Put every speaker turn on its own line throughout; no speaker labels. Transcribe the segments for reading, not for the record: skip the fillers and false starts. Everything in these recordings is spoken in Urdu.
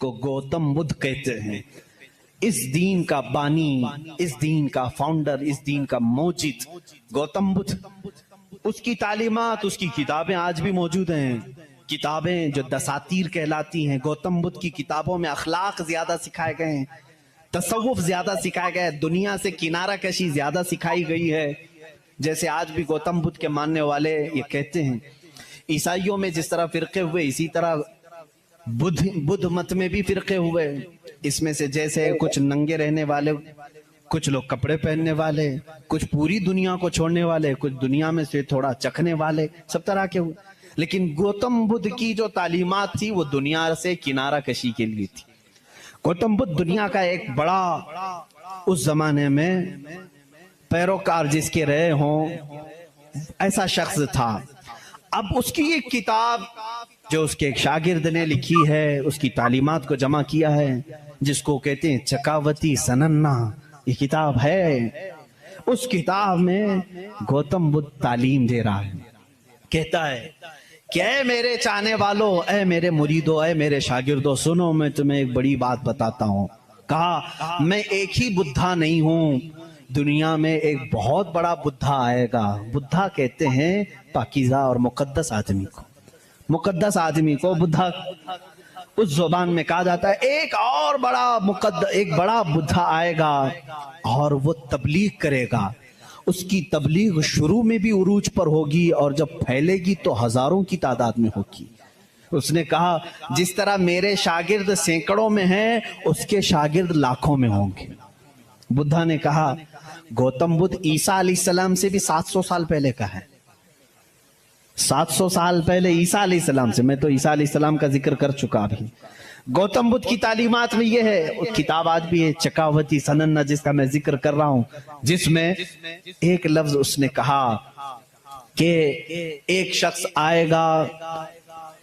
کو گوتم بدھ کہتے ہیں، اس دین کا بانی، اس دین کا فاؤنڈر، اس دین کا موجد گوتم بدھ۔ اس کی تعلیمات، اس کی کتابیں آج بھی موجود ہیں، کتابیں جو دساتیر کہلاتی ہیں۔ گوتم بدھ کی کتابوں میں اخلاق زیادہ سکھائے گئے ہیں، تصوف زیادہ سکھایا گیا ہے، دنیا سے کنارہ کشی زیادہ سکھائی گئی ہے۔ جیسے آج بھی گوتم بدھ کے ماننے والے یہ کہتے ہیں، عیسائیوں میں جس طرح فرقے ہوئے اسی طرح بدھ مت میں بھی فرقے ہوئے۔ اس میں سے جیسے کچھ ننگے رہنے والے، کچھ لوگ کپڑے پہننے والے، کچھ پوری دنیا کو چھوڑنے والے، کچھ دنیا میں سے تھوڑا چکھنے والے، سب طرح کے ہوئے۔ لیکن گوتم بدھ کی جو تعلیمات تھی وہ دنیا سے کنارہ کشی کے لیے تھی۔ گوتم بدھ دنیا کا ایک بڑا اس زمانے میں پیروکار جس کے رہے ہوں ایسا شخص تھا۔ اب اس کی ایک کتاب جو اس کے ایک شاگرد نے لکھی ہے، اس کی تعلیمات کو جمع کیا ہے، جس کو کہتے ہیں چکاوتی سننا، یہ کتاب ہے۔ اس کتاب میں گوتم بدھ تعلیم دے رہا ہے، کہتا ہے کہ اے میرے چاہنے والوں، اے میرے مریدوں، اے میرے شاگردوں، سنو میں تمہیں ایک بڑی بات بتاتا ہوں۔ کہا میں ایک ہی بدھا نہیں ہوں، دنیا میں ایک بہت بڑا بدھا آئے گا۔ بدھا کہتے ہیں پاکیزہ اور مقدس آدمی کو، مقدس آدمی کو بدھا اس زبان میں کہا جاتا ہے۔ ایک اور ایک بڑا بدھا آئے گا اور وہ تبلیغ کرے گا۔ اس کی تبلیغ شروع میں بھی عروج پر ہوگی اور جب پھیلے گی تو ہزاروں کی تعداد میں ہوگی۔ اس نے کہا جس طرح میرے شاگرد سینکڑوں میں ہیں، اس کے شاگرد لاکھوں میں ہوں گے۔ بدھا نے کہا گوتم بدھ عیسیٰ علیہ السلام سے بھی 700 سال پہلے کا ہے، 700 سال پہلے عیسیٰ علیہ السلام سے۔ میں تو عیسیٰ علیہ السلام کا ذکر کر چکا ابھی۔ گوتم بدھ کی تعلیمات میں یہ ہے، کتاب آج بھی ہے چکاوتی سننا جس کا میں ذکر کر رہا ہوں، جس میں ایک لفظ اس نے کہا کہ ایک شخص آئے گا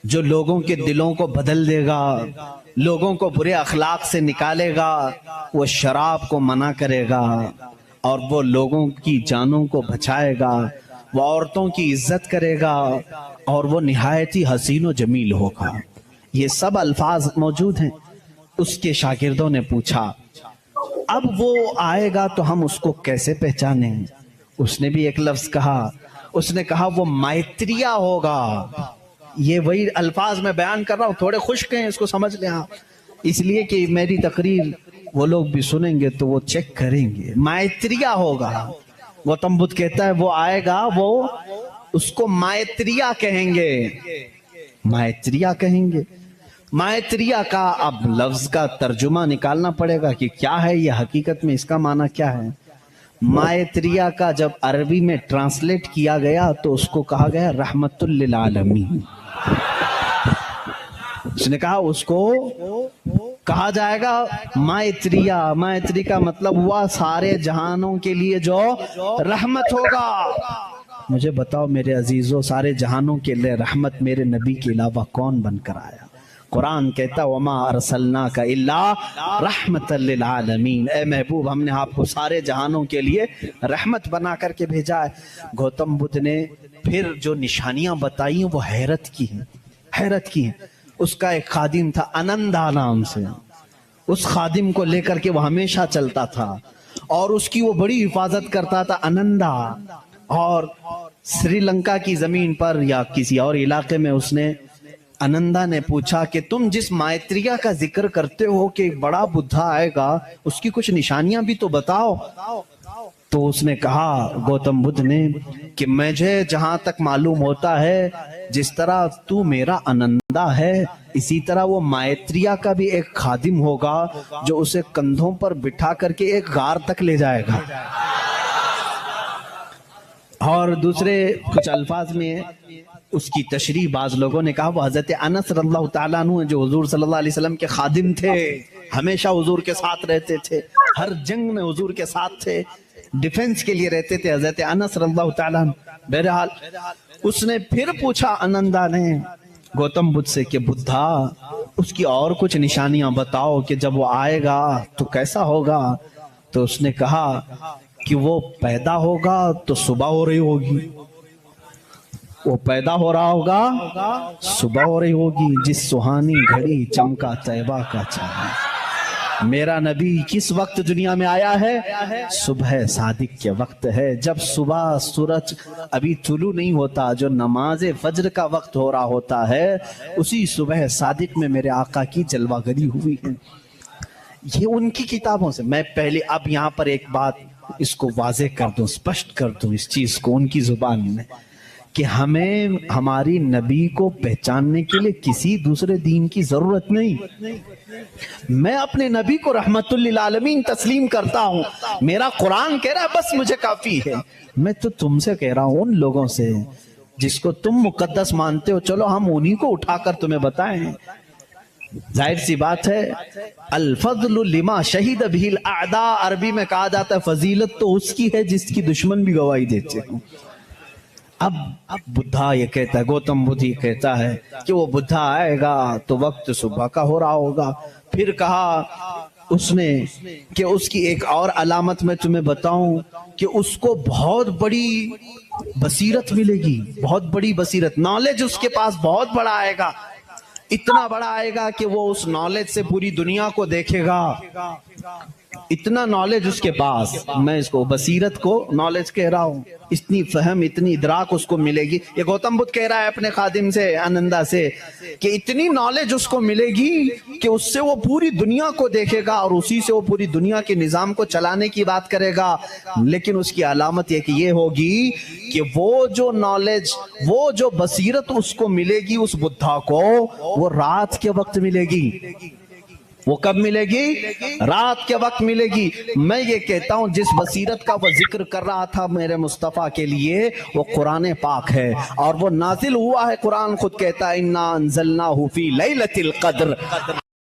جو لوگوں کے دلوں کو بدل دے گا، لوگوں کو برے اخلاق سے نکالے گا، وہ شراب کو منع کرے گا اور وہ لوگوں کی جانوں کو بچائے گا، وہ عورتوں کی عزت کرے گا اور وہ نہایت ہی حسین و جمیل ہوگا۔ یہ سب الفاظ موجود ہیں۔ اس کے شاگردوں نے پوچھا اب وہ آئے گا تو ہم اس کو کیسے پہچانیں؟ اس نے بھی ایک لفظ کہا، اس نے کہا وہ مائتریا ہوگا۔ یہ وہی الفاظ میں بیان کر رہا ہوں، تھوڑے خشک ہیں، اس کو سمجھ لیں آپ، اس لیے کہ میری تقریر وہ لوگ بھی سنیں گے تو وہ چیک کریں گے۔ مائتریا ہوگا، گوتم بدھ کہتا ہے وہ آئے گا، وہ اس کو مائتریا کہیں گے، مائتریا کہیں گے۔ مائتریا کا اب لفظ کا ترجمہ نکالنا پڑے گا کہ کیا ہے یہ، حقیقت میں اس کا معنی کیا ہے۔ مائتریا کا جب عربی میں ٹرانسلیٹ کیا گیا تو اس کو کہا گیا رحمت للعالمین۔ اس نے کہا اس کو کہا جائے گا مائتریا۔ مائتری کا مطلب ہوا سارے جہانوں کے لیے جو رحمت ہوگا۔ مجھے بتاؤ میرے عزیزوں، سارے جہانوں کے لیے رحمت میرے نبی کے علاوہ کون بن کر آیا؟ قرآن کہتا وما ارسلناک الا رحمت للعالمین، اے محبوب ہم نے آپ کو سارے جہانوں کے لیے رحمت بنا کر کے بھیجا ہے۔ گوتم بدھ نے پھر جو نشانیاں بتائی وہ حیرت کی ہیں، حیرت کی ہیں۔ اس کا ایک خادم تھا انندا نام سے، اس خادم کو لے کر کے وہ ہمیشہ چلتا تھا اور اس کی وہ بڑی حفاظت کرتا تھا انندا۔ اور سری لنکا کی زمین پر یا کسی اور علاقے میں اس نے انندا نے پوچھا کہ تم جس مائتریا کا ذکر کرتے ہو کہ ایک بڑا بدھا آئے گا، اس کی کچھ نشانیاں بھی تو بتاؤ۔ تو اس نے کہا گوتم بدھ نے کہ مجھے جہاں تک معلوم ہوتا ہے جس طرح تو میرا انندا ہے، اسی طرح وہ مائتریا کا بھی ایک خادم ہوگا جو اسے کندھوں پر بٹھا کر کے ایک غار تک لے جائے گا۔ اور دوسرے کچھ الفاظ میں اس کی تشریح بعض لوگوں نے کہا وہ حضرت انس رضی اللہ تعالیٰ عنہ جو حضور صلی اللہ علیہ وسلم کے خادم تھے، ہمیشہ حضور کے ساتھ رہتے تھے، ہر جنگ میں حضور کے ساتھ تھے، ڈیفنس کے لیے رہتے تھے، حضرت انس رضی اللہ تعالیٰ عنہ۔ بہرحال اس نے پھر پوچھا انندا نے گوتم بدھ سے کہ بدھا اس کی اور کچھ نشانیاں بتاؤ کہ جب وہ آئے گا تو کیسا ہوگا۔ تو اس نے کہا کہ وہ پیدا ہوگا تو صبح ہو رہی ہوگی، وہ پیدا ہو رہا ہوگا، صبح ہو رہی ہوگی، جس سہانی گھڑی چمکا طیبہ کا چاند۔ میرا نبی کس وقت دنیا میں آیا ہے؟ صبح صادق کے وقت ہے، جب صبح سورج ابھی طلوع نہیں ہوتا، جو نماز فجر کا وقت ہو رہا ہوتا ہے، اسی صبح صادق میں میرے آقا کی جلوہ گری ہوئی ہے۔ یہ ان کی کتابوں سے۔ میں پہلے اب یہاں پر ایک بات اس کو واضح کر دوں، سپشٹ کر دوں اس چیز کو ان کی زبان میں، کہ ہمیں ہماری نبی کو پہچاننے کے لیے کسی دوسرے دین کی ضرورت نہیں۔ میں اپنے نبی کو رحمت للعالمین تسلیم کرتا ہوں، میرا قرآن کہہ رہا ہے بس مجھے کافی ہے۔ میں تو تم سے کہہ رہا ہوں، ان لوگوں سے جس کو تم مقدس مانتے ہو، چلو ہم انہی کو اٹھا کر تمہیں بتائیں۔ ظاہر سی بات ہے، الفضل لما شہید بہ الاعداء، عربی میں کہا جاتا ہے فضیلت تو اس کی ہے جس کی دشمن بھی گواہی دیتے ہوں۔ اب بدھا یہ کہتا ہے، گوتم بدھ یہ کہتا ہے کہ وہ بدھا آئے گا تو وقت صبح کا ہو رہا ہوگا۔ پھر کہا اس نے کہ اس کی ایک اور علامت میں تمہیں بتاؤں کہ اس کو بہت بڑی بصیرت ملے گی، بہت بڑی بصیرت، نالج اس کے پاس بہت بڑا آئے گا، اتنا بڑا آئے گا کہ وہ اس نالج سے پوری دنیا کو دیکھے گا۔ اتنا نالج اس کے پاس، میں اس کو بصیرت کو نالج کہہ رہا ہوں، اتنی فہم اتنی ادراک اس کو ملے گی۔ یہ گوتم بدھ کہہ رہا ہے اپنے خادم سے، آنندا سے، کہ اتنی نالج اس کو ملے گی کہ اس سے وہ پوری دنیا کو دیکھے گا اور اسی سے وہ پوری دنیا کے نظام کو چلانے کی بات کرے گا۔ لیکن اس کی علامت یہ ہوگی کہ وہ جو نالج، وہ جو بصیرت اس کو ملے گی اس بدھا کو، وہ رات کے وقت ملے گی۔ وہ کب ملے گی؟ رات کے وقت ملے گی۔ میں یہ کہتا ہوں جس بصیرت کا وہ ذکر کر رہا تھا میرے مصطفیٰ کے لیے، وہ قرآن پاک ہے، اور وہ نازل ہوا ہے۔ قرآن خود کہتا ہے اِنَّا أَنزَلْنَاهُ فِي لَيْلَةِ الْقَدْرِ۔